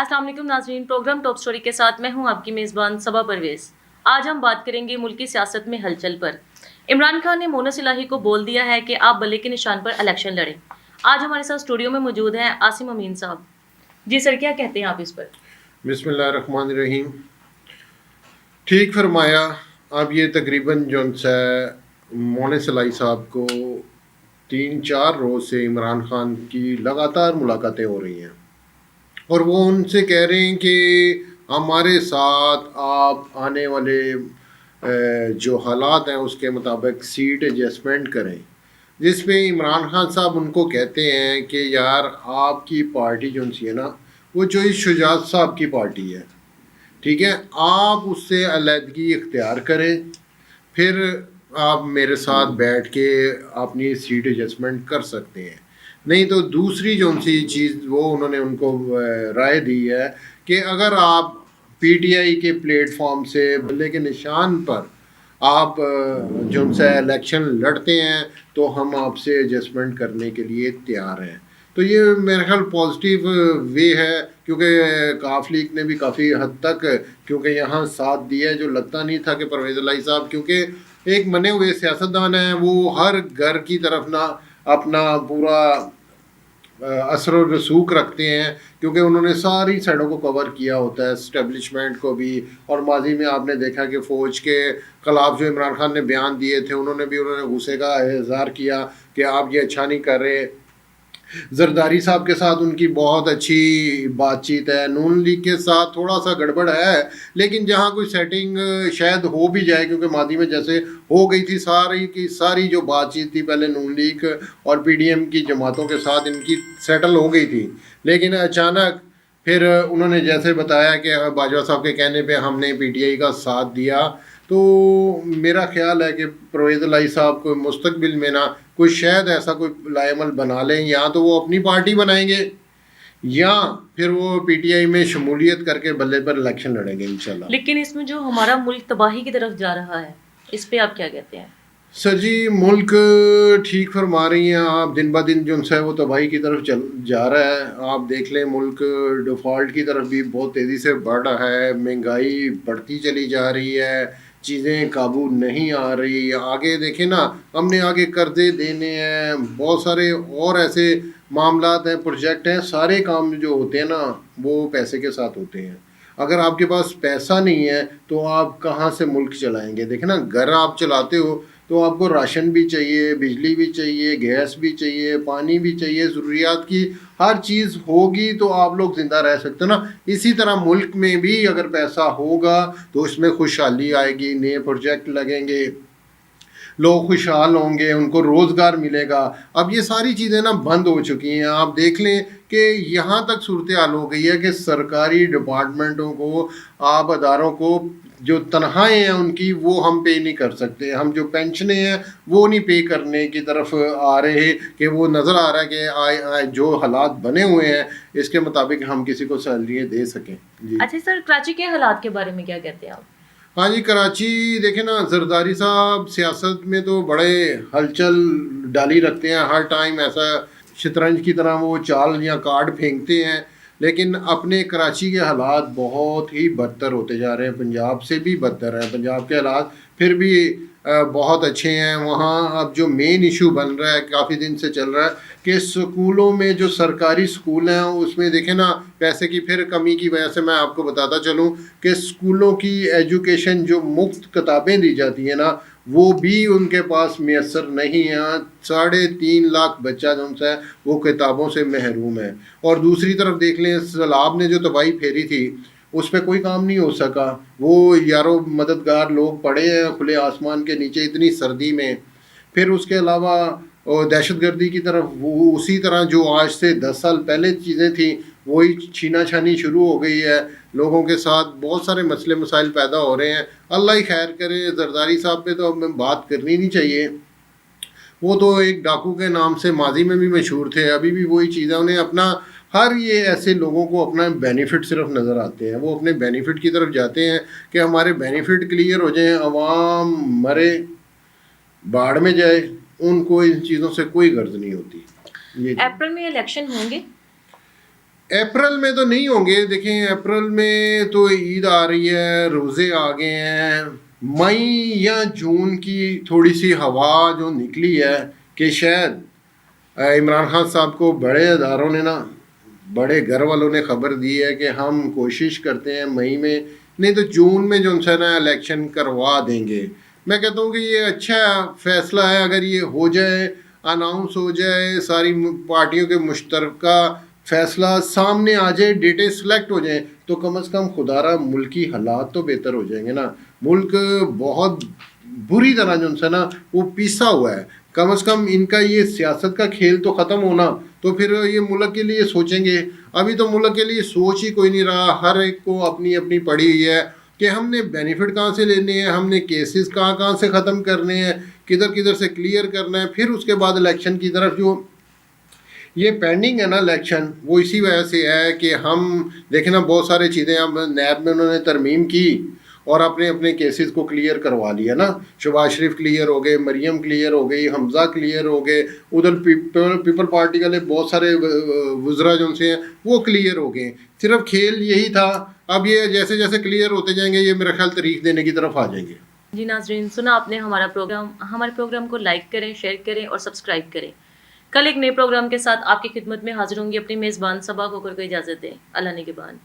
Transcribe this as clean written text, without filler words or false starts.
अस्सलाम वालेकुम नाज़रीन, प्रोग्राम टॉप स्टोरी के साथ मैं हूं आपकी मेज़बान सबा परवेज़। आज हम बात करेंगे मुल्की सियासत में हलचल पर। इमरान खान ने मोनस इलाही को बोल दिया है कि आप बल्ले के निशान पर इलेक्शन लड़ें। आज हमारे साथ स्टूडियो में मौजूद हैं आसिम अमीन साहब। जी सर, क्या कहते हैं आप इस पर? बिस्मिल्लाहिर्रहमानिर्रहीम। ठीक फरमाया। अब ये तकरीबन जो मोनस इलाही साहब को 3-4 रोज़ से इमरान खान की लगातार मुलाकातें हो रही हैं और वो उनसे कह रहे हैं कि हमारे साथ आप आने वाले जो हालात हैं उसके मुताबिक सीट एडजस्टमेंट करें, जिसमें इमरान खान साहब उनको कहते हैं कि यार आपकी पार्टी जो सी है ना, वो जो शुजात साहब की पार्टी है, ठीक है, आप उससे अलहदगी इख्तियार करें, फिर आप मेरे साथ बैठ के अपनी सीट एडजस्टमेंट कर सकते हैं। नहीं तो दूसरी जो सी चीज़ वो उन्होंने उनको राय दी है कि अगर आप पीटीआई के प्लेटफॉर्म से बल्ले के निशान पर आप जो उनसे इलेक्शन लड़ते हैं तो हम आपसे एडजस्टमेंट करने के लिए तैयार हैं। तो ये मेरे ख्याल पॉजिटिव वे है, क्योंकि काफ लीग ने भी काफ़ी हद तक क्योंकि यहाँ साथ दिया है, जो लगता नहीं था कि परवेज़ इलाही साहब क्योंकि एक मने हुए सियासतदान हैं, वो हर घर की तरफ ना अपना पूरा असर और रसूख रखते हैं, क्योंकि उन्होंने सारी साइडों को कवर किया होता है, इस्टेब्लिशमेंट को भी। और माजी में आपने देखा कि फ़ौज के ख़िलाफ़ जो इमरान खान ने बयान दिए थे, उन्होंने गुस्से का इज़हार किया कि आप ये अच्छा नहीं कर रहे। जरदारी साहब के साथ उनकी बहुत अच्छी बातचीत है, नून लीग के साथ थोड़ा सा गड़बड़ है, लेकिन जहाँ कोई सेटिंग शायद हो भी जाए, क्योंकि मादी में जैसे हो गई थी सारी की सारी जो बातचीत थी पहले नून लीग और पीडीएम की जमातों के साथ इनकी सेटल हो गई थी, लेकिन अचानक फिर उन्होंने जैसे बताया कि बाजवा साहब के कहने पे हमने पीटीआई का साथ दिया। तो मेरा ख्याल है कि परवेज़ इलाही साहब को मुस्तकबिल में ना कोई शायद ऐसा कोई लाएमल बना लें, या तो वो अपनी पार्टी बनाएंगे या फिर वो पीटीआई में शमूलियत करके बल्ले पर इलेक्शन लड़ेंगे इंशाल्लाह। लेकिन इसमें जो हमारा मुल्क तबाही की तरफ जा रहा है, इस पे आप क्या कहते हैं? सर जी, मुल्क ठीक फरमा रही हैं आप, दिन ब दिन जो है वो तबाही की तरफ चल जा रहा है। आप देख लें मुल्क डिफ़ॉल्ट की तरफ भी बहुत तेज़ी से बढ़ रहा है, महंगाई बढ़ती चली जा रही है, चीज़ें काबू नहीं आ रही। आगे देखें ना, हमने आगे कर्जे देने हैं, बहुत सारे और ऐसे मामलात हैं, प्रोजेक्ट हैं, सारे काम जो होते हैं ना वो पैसे के साथ होते हैं। अगर आपके पास पैसा नहीं है तो आप कहाँ से मुल्क चलाएंगे? देखें ना, घर आप चलाते हो तो आपको राशन भी चाहिए, बिजली भी चाहिए, गैस भी चाहिए, पानी भी चाहिए, ज़रूरियात की हर चीज़ होगी तो आप लोग ज़िंदा रह सकते हो ना। इसी तरह मुल्क में भी अगर पैसा होगा तो उसमें खुशहाली आएगी, नए प्रोजेक्ट लगेंगे, लोग खुशहाल होंगे, उनको रोज़गार मिलेगा। अब ये सारी चीज़ें ना बंद हो चुकी हैं। आप देख लें कि यहाँ तक सूरत हाल हो गई है कि सरकारी डिपार्टमेंटों को, आप अदारों को जो तनख्वाहें हैं उनकी वो हम पे नहीं कर सकते, हम जो पेंशनें हैं वो नहीं पे करने की तरफ आ रहे, कि वो नज़र आ रहा है कि आए जो हालात बने हुए हैं इसके मुताबिक हम किसी को सैलरियाँ दे सकें। जी अच्छा सर, कराची के हालात के बारे में क्या कहते हैं आप? हाँ जी, कराची देखे ना, जरदारी साहब सियासत में तो बड़े हलचल डाली रखते हैं, हर टाइम ऐसा शतरंज की तरह वो चाल या कार्ड फेंकते हैं, लेकिन अपने कराची के हालात बहुत ही बदतर होते जा रहे हैं, पंजाब से भी बदतर हैं। पंजाब के हालात फिर भी बहुत अच्छे हैं। वहाँ अब जो मेन इशू बन रहा है, काफ़ी दिन से चल रहा है, कि स्कूलों में जो सरकारी स्कूल हैं उसमें देखें ना पैसे की फिर कमी की वजह से, मैं आपको बताता चलूँ कि स्कूलों की एजुकेशन जो मुफ्त किताबें दी जाती हैं ना वो भी उनके पास मैसर नहीं है। 3.5 लाख बच्चा जो है वो किताबों से महरूम है। और दूसरी तरफ देख लें, सैलाब ने जो तबाही फेरी थी उस पर कोई काम नहीं हो सका। वो यारों मददगार लोग पड़े हैं खुले आसमान के नीचे इतनी सर्दी में। फिर उसके अलावा दहशतगर्दी की तरफ वो उसी तरह जो आज से 10 साल पहले चीज़ें थी वही छीना छानी शुरू हो गई है, लोगों के साथ बहुत सारे मसले मसाइल पैदा हो रहे हैं। अल्लाह ही खैर करे। जरदारी साहब पे तो हमें बात करनी नहीं चाहिए, वो तो एक डाकू के नाम से माजी में भी मशहूर थे, अभी भी वही चीज़ है। उन्हें अपना हर ये ऐसे लोगों को अपना बेनिफिट सिर्फ नज़र आते हैं, वो अपने बेनिफिट की तरफ जाते हैं कि हमारे बेनिफिट क्लियर हो जाएं, अवाम मरे बाढ़ में जाए, उनको इन चीज़ों से कोई गर्ज नहीं होती। ये अप्रैल में इलेक्शन होंगे? अप्रैल में तो नहीं होंगे, देखें अप्रैल में तो ईद आ रही है, रोज़े आ गए हैं। मई या जून की थोड़ी सी हवा जो निकली है कि शायद इमरान खान साहब को बड़े अदारों ने ना, बड़े घर वालों ने खबर दी है कि हम कोशिश करते हैं मई में नहीं तो जून में जो है ना इलेक्शन करवा देंगे। मैं कहता हूँ कि ये अच्छा फैसला है, अगर ये हो जाए, अनाउंस हो जाए, सारी पार्टियों के मुश्तरका फैसला सामने आ जाए, डेटें सेलेक्ट हो जाएं, तो कम से कम खुदारा मुल्की हालात तो बेहतर हो जाएंगे ना। मुल्क बहुत बुरी तरह जो है ना वो पीसा हुआ है। कम से कम इनका ये सियासत का खेल तो ख़त्म होना, तो फिर ये मुल्क के लिए सोचेंगे। अभी तो मुल्क के लिए सोच ही कोई नहीं रहा, हर एक को अपनी अपनी पड़ी हुई है कि हमने बेनिफिट कहाँ से लेने हैं, हमने केसेस कहाँ कहाँ से ख़त्म करने हैं, किधर किधर से क्लियर करना है, फिर उसके बाद इलेक्शन की तरफ जो ये पेंडिंग है ना इलेक्शन, वो इसी वजह से है कि हम देखें ना बहुत सारी चीज़ें अब नैब में उन्होंने तरमीम की और अपने अपने केसेस को क्लियर करवा लिया ना। शहबाज शरीफ क्लियर हो गए, मरियम क्लियर हो गई, हमज़ा क्लियर हो गए, उधर पीपल पार्टी वाले बहुत सारे वज़रा जो से हैं वो क्लियर हो गए। सिर्फ खेल यही था। अब ये जैसे जैसे क्लियर होते जाएंगे ये मेरा ख्याल तारीख देने की तरफ आ जाएंगे। जी नाजरीन, सुना आपने हमारे प्रोग्राम को लाइक करें, शेयर करें और सब्सक्राइब करें। कल एक नए प्रोग्राम के साथ आपकी खिदमत में हाजिर होंगी। अपनी मेज़बान सबा को कोई इजाज़त दें। अल्लाह निगहबान।